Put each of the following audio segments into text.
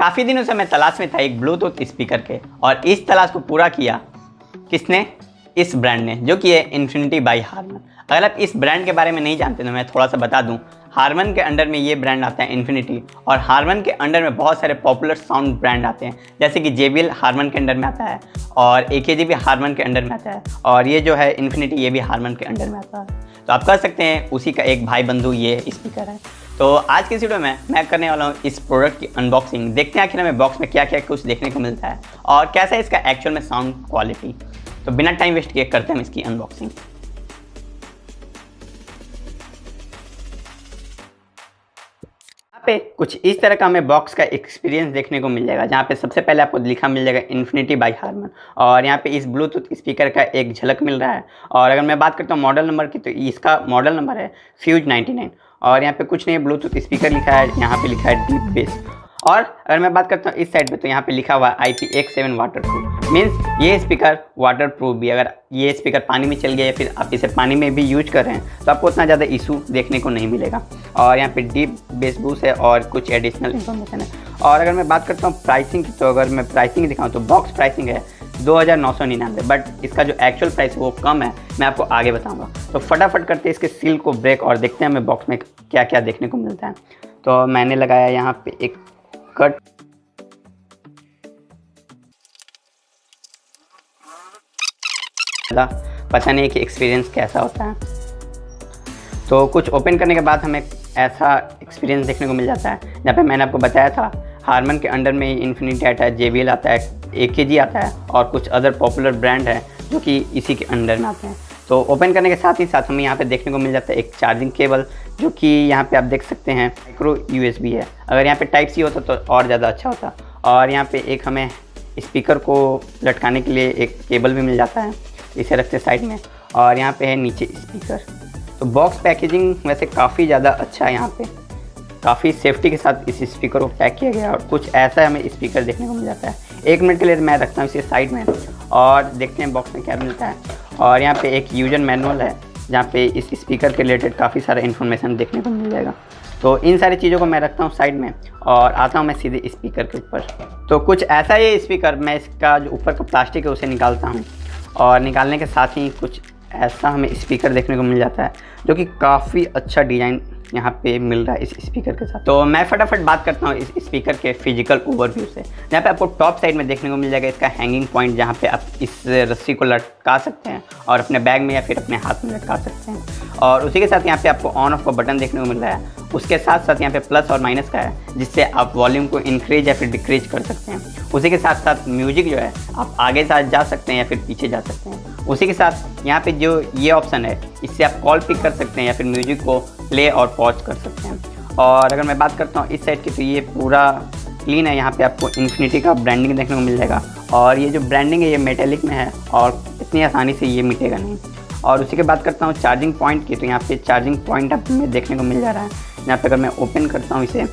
काफ़ी दिनों से मैं तलाश में था एक ब्लूटूथ स्पीकर के, और इस तलाश को पूरा किया किसने? इस ब्रांड ने, जो कि है इन्फिनिटी बाय हारमन। अगर आप इस ब्रांड के बारे में नहीं जानते तो मैं थोड़ा सा बता दूं। हारमन के अंडर में ये ब्रांड आता है इन्फिनिटी, और हारमन के अंडर में बहुत सारे पॉपुलर साउंड ब्रांड आते हैं, जैसे कि JBL हारमन के अंडर में आता है, और AKG भी हारमन के अंडर में आता है, और ये जो है इन्फिनिटी ये भी हारमन के अंडर में आता है। तो आप कह सकते हैं उसी का एक भाई बंधु ये स्पीकर है। तो आज की इस वीडियो में मैं करने वाला हूँ इस प्रोडक्ट की अनबॉक्सिंग। देखते हैं आखिर हमें बॉक्स में क्या क्या कुछ देखने को मिलता है और कैसा है इसका एक्चुअल में साउंड क्वालिटी। तो बिना टाइम वेस्ट किए करते हैं इसकी अनबॉक्सिंग। यहाँ पे कुछ इस तरह का हमें बॉक्स का एक्सपीरियंस देखने को मिल जाएगा, जहाँ पे सबसे पहले आपको लिखा मिल जाएगा इन्फिनिटी बाय हारमन, और यहाँ पे इस ब्लूटूथ स्पीकर का एक झलक मिल रहा है। और अगर मैं बात करता हूँ मॉडल नंबर की, तो इसका मॉडल नंबर है फ्यूज 99, और यहाँ पे कुछ नहीं है, ब्लूटूथ स्पीकर लिखा है, यहाँ पे लिखा है डीप बेस। और अगर मैं बात करता हूँ इस साइड पे, तो यहाँ पे लिखा हुआ है IP87 वाटर प्रूफ, मीन्स ये स्पीकर वाटर प्रूफ भी। अगर ये स्पीकर पानी में चल गया या फिर आप इसे पानी में भी यूज कर रहे हैं तो आपको उतना ज़्यादा इशू देखने को नहीं मिलेगा। और यहाँ पे डीप बेस बूस्ट है और कुछ एडिशनल इन्फॉर्मेशन है। और अगर मैं बात करता हूँ प्राइसिंग की, तो अगर मैं प्राइसिंग दिखाऊँ तो बॉक्स प्राइसिंग है 2999, बट इसका जो एक्चुअल प्राइस है वो कम है, मैं आपको आगे बताऊँगा। तो फटाफट करते इसके सील को ब्रेक और देखते हैं हमें बॉक्स में क्या क्या देखने को मिलता है। तो मैंने लगाया यहाँ पे एक कट, पता नहीं कि एक्सपीरियंस कैसा होता है। तो कुछ ओपन करने के बाद हमें ऐसा एक्सपीरियंस देखने को मिल जाता है, जहाँ पे मैंने आपको बताया था हारमन के अंडर में इन्फिनिटी आता है, JBL आता है, AKG आता है, और कुछ अदर पॉपुलर ब्रांड है जो कि इसी के अंडर में आते हैं। तो ओपन करने के साथ ही साथ हमें यहाँ पे देखने को मिल जाता है एक चार्जिंग केबल, जो कि यहाँ पे आप देख सकते हैं माइक्रो USB है। अगर यहाँ पे टाइप C होता तो और ज़्यादा अच्छा होता। और यहाँ पे एक हमें स्पीकर को लटकाने के लिए एक केबल भी मिल जाता है, इसे रखते साइड में। और यहाँ पे है नीचे स्पीकर। तो बॉक्स पैकेजिंग वैसे काफ़ी ज़्यादा अच्छा है, यहाँ पे काफ़ी सेफ्टी के साथ इस स्पीकर को पैक किया गया है। और कुछ ऐसा हमें स्पीकर देखने को मिल जाता है। 1 मिनट के लिए मैं रखता हूँ इसे साइड में और देखते हैं बॉक्स में क्या मिलता है। और यहाँ पे एक यूजर मैनुअल है, जहाँ पे इस स्पीकर के रिलेटेड काफ़ी सारा इन्फॉर्मेशन देखने को मिल जाएगा। तो इन सारी चीज़ों को मैं रखता हूँ साइड में और आता हूँ मैं सीधे स्पीकर के ऊपर। तो कुछ ऐसा ये स्पीकर, मैं इसका जो ऊपर का प्लास्टिक है उसे निकालता हूँ, और निकालने के साथ ही कुछ ऐसा हमें स्पीकर देखने को मिल जाता है, जो कि काफ़ी अच्छा डिज़ाइन यहाँ पे मिल रहा है इस स्पीकर के साथ। तो मैं फटाफट बात करता हूँ इस स्पीकर के फिजिकल ओवरव्यू से। जहाँ पे आपको टॉप साइड में देखने को मिल जाएगा इसका हैंगिंग पॉइंट, जहाँ पे आप इस रस्सी को लटका सकते हैं और अपने बैग में या फिर अपने हाथ में लटका सकते हैं। और उसी के साथ यहाँ पे आपको ऑन ऑफ का बटन देखने को मिल रहा है। उसके साथ साथ यहाँ पे प्लस और माइनस का है, जिससे आप वॉल्यूम को इंक्रीज या फिर डिक्रीज कर सकते हैं। उसी के साथ साथ म्यूजिक जो है आप आगे साथ जा सकते हैं या फिर पीछे जा सकते हैं। उसी के साथ यहाँ पे जो ये ऑप्शन है, इससे आप कॉल पिक कर सकते हैं या फिर म्यूजिक को प्ले और पॉज कर सकते हैं। और अगर मैं बात करता हूँ इस साइड की, तो ये पूरा क्लीन है। यहाँ पे आपको इन्फिनिटी का ब्रांडिंग देखने को मिल जाएगा, और ये जो ब्रांडिंग है ये मेटेलिक में है और इतनी आसानी से ये मिटेगा नहीं। और उसी के बात करता हूँ चार्जिंग पॉइंट की, तो यहाँ पे चार्जिंग पॉइंट आप में देखने को मिल जा रहा है। यहाँ पे अगर मैं ओपन करता हूँ इसे,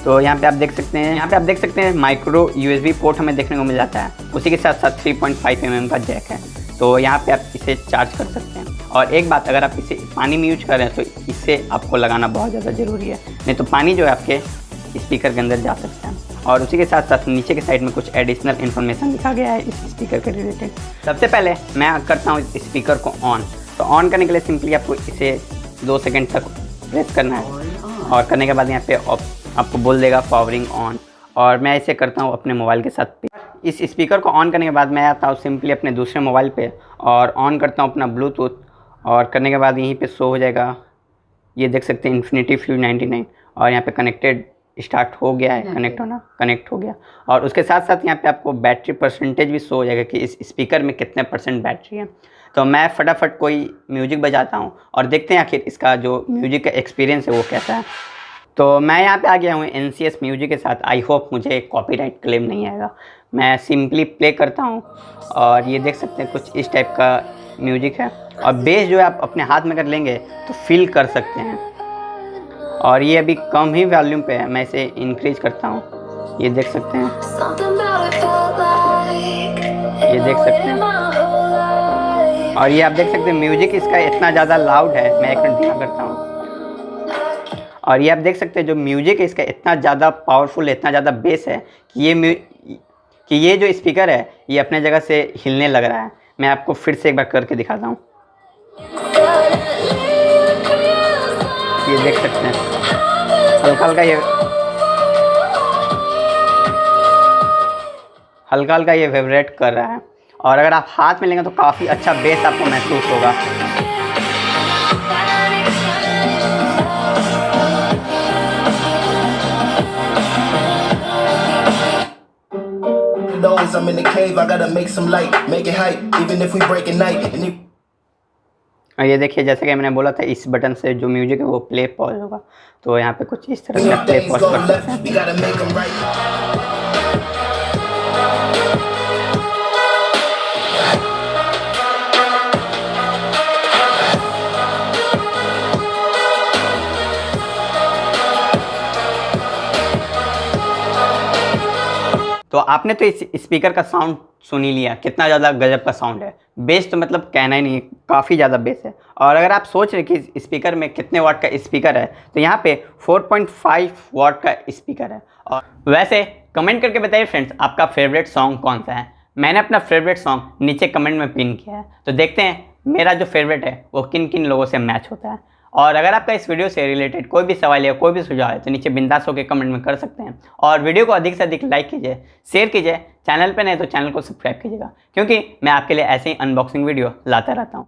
तो यहाँ पे आप देख सकते हैं माइक्रो USB पोर्ट हमें देखने को मिल जाता है। उसी के साथ साथ 3.5 mm का जैक है, तो यहाँ पे आप इसे चार्ज कर सकते हैं। और एक बात, अगर आप इसे पानी में यूज कर रहे हैं तो इससे आपको लगाना बहुत ज़्यादा ज़रूरी है, नहीं तो पानी जो है आपके स्पीकर के अंदर जा सकता है। और उसी के साथ साथ नीचे के साइड में कुछ एडिशनल इन्फॉर्मेशन लिखा गया है इस स्पीकर के रिलेटेड। सबसे पहले मैं करता हूँ इस स्पीकर को ऑन। तो ऑन करने के लिए सिंपली आपको इसे 2 सेकेंड तक प्रेस करना है, और करने के बाद यहाँ पे आपको बोल देगा पावरिंग ऑन। और मैं इसे करता हूँ अपने मोबाइल के साथ। इस स्पीकर को ऑन करने के बाद मैं आता हूँ सिंपली अपने दूसरे मोबाइल पे और ऑन करता हूँ अपना ब्लूटूथ, और करने के बाद यहीं पे शो हो जाएगा, ये देख सकते हैं इन्फिनिटी फ्यूज 99, और यहाँ पे कनेक्टेड स्टार्ट हो गया है, कनेक्ट हो गया। और उसके साथ साथ यहाँ पे आपको बैटरी परसेंटेज भी शो हो जाएगा कि इस स्पीकर में कितने % बैटरी है। तो मैं फटाफट कोई म्यूजिक बजाता हूँ और देखते हैं आखिर इसका जो म्यूजिक का एक्सपीरियंस है वो कैसा है। तो मैं यहाँ पे आ गया हूँ NCS म्यूजिक के साथ। आई होप मुझे कॉपीराइट क्लेम नहीं आएगा। मैं सिंपली प्ले करता हूँ और ये देख सकते हैं कुछ इस टाइप का म्यूजिक है, और बेस जो है आप अपने हाथ में कर लेंगे तो फील कर सकते हैं। और ये अभी कम ही वॉल्यूम पे है, मैं इसे इंक्रीज करता हूँ, ये देख सकते हैं, ये देख सकते हैं। और ये आप देख सकते हैं म्यूजिक इसका इतना ज़्यादा लाउड है। मैं एक मिनट ध्यान करता हूँ। और ये आप देख सकते हैं जो म्यूजिक है इसका इतना ज़्यादा पावरफुल है, इतना ज़्यादा बेस है कि ये जो स्पीकर है ये अपने जगह से हिलने लग रहा है। मैं आपको फिर से एक बार करके दिखाता हूँ। ये देख सकते हैं हल्का हल्का ये वाइब्रेट कर रहा है, और अगर आप हाथ में लेंगे तो काफ़ी अच्छा बेस आपको महसूस होगा। I'm in the cave, I gotta make some light, make it hype, even if we break at night. और ये देखिए जैसे कि मैंने बोला था इस बटन से जो म्यूजिक है वो प्ले पॉज होगा, तो यहाँ पे कुछ इस तरह से प्ले पॉज कर सकते हैं। तो आपने तो इस स्पीकर का साउंड सुन ही लिया, कितना ज़्यादा गजब का साउंड है। बेस तो मतलब कहना ही नहीं, काफ़ी ज़्यादा बेस है। और अगर आप सोच रहे कि इस स्पीकर में कितने वाट का स्पीकर है, तो यहाँ पे 4.5 वाट का स्पीकर है। और वैसे कमेंट करके बताइए फ्रेंड्स, आपका फेवरेट सॉन्ग कौन सा है। मैंने अपना फेवरेट सॉन्ग नीचे कमेंट में पिन किया है, तो देखते हैं मेरा जो फेवरेट है वो किन किन लोगों से मैच होता है। और अगर आपका इस वीडियो से रिलेटेड कोई भी सवाल या कोई भी सुझाव है तो नीचे बिंदास होकर कमेंट में कर सकते हैं। और वीडियो को अधिक से अधिक लाइक कीजिए, शेयर कीजिए, चैनल पे नहीं तो चैनल को सब्सक्राइब कीजिएगा, क्योंकि मैं आपके लिए ऐसे ही अनबॉक्सिंग वीडियो लाता रहता हूँ।